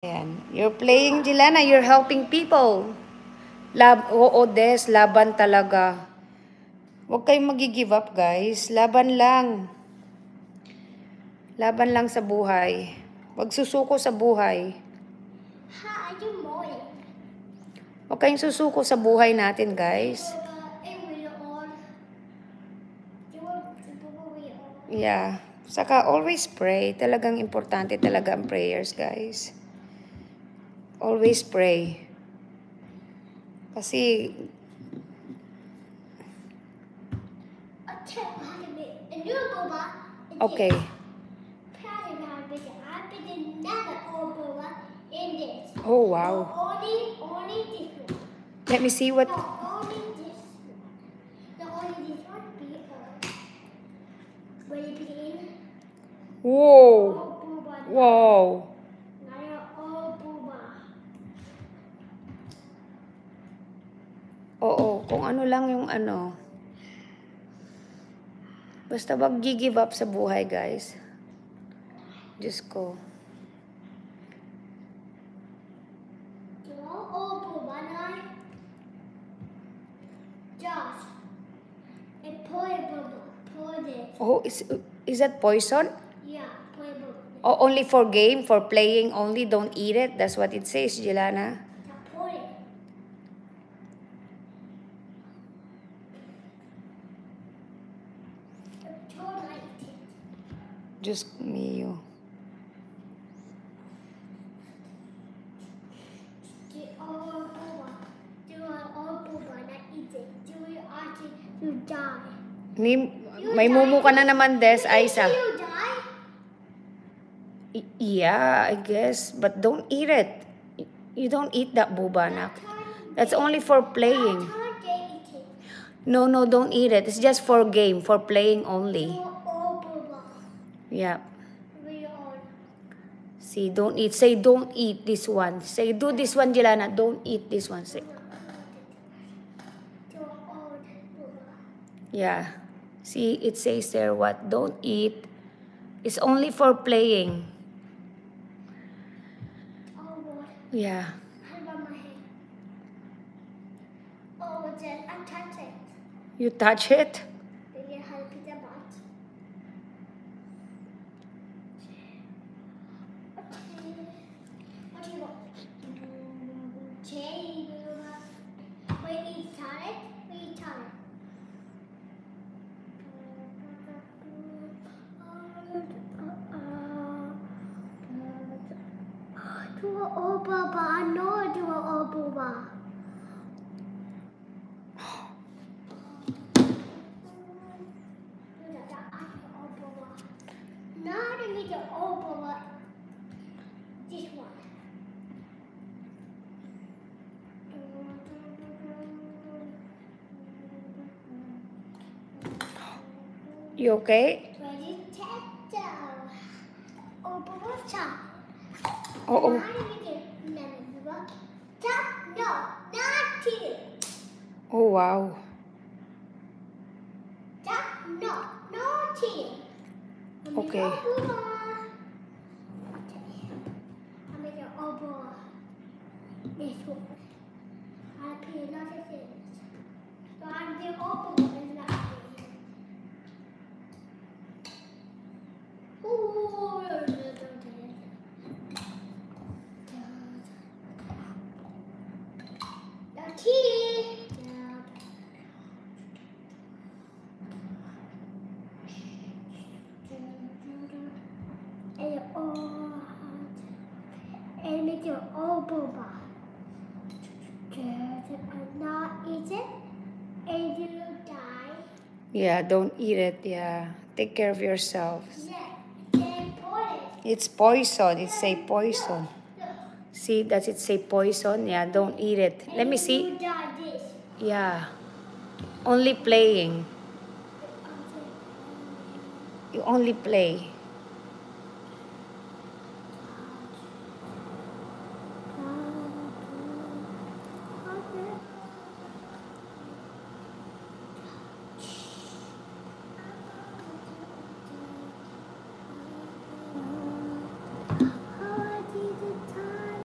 Ayan. You're playing, Jelana. You're helping people. Oo, Des. Laban talaga. Huwag kayong mag-give up, guys. Laban lang. Laban lang sa buhay. Huwag susuko sa buhay. Huwag kayong susuko sa buhay natin, guys. Yeah. Saka always pray. Talagang importante talaga ang prayers, guys. Always pray. Kasi okay. Oh wow. Let me see what. Whoa. Wow. Oo, kung ano lang yung ano. Basta wag give up sa buhay, guys. Diyos ko. Oh, is that poison? Yeah, poison. Oh, only for game, for playing only, don't eat it. That's what it says, Jelana. Diyos mío. May mumu ka na naman, Des, Aisa. Yeah, I guess. But don't eat it. You don't eat that bubanak. That's only for playing. No, don't eat it. It's just for game, for playing only. Yeah. See, don't eat. Say, don't eat this one. Say, do this one, Jelana. Don't eat this one. Say. Yeah. See, it says there what? Don't eat. It's only for playing. Yeah. You touch it? You okay? Oh. Oh wow. Okay. Yeah, don't eat it. Yeah, take care of yourself. It's poison. It say poison. See, does it say poison? Yeah, don't eat it. Let me see. Yeah, only playing. You only play.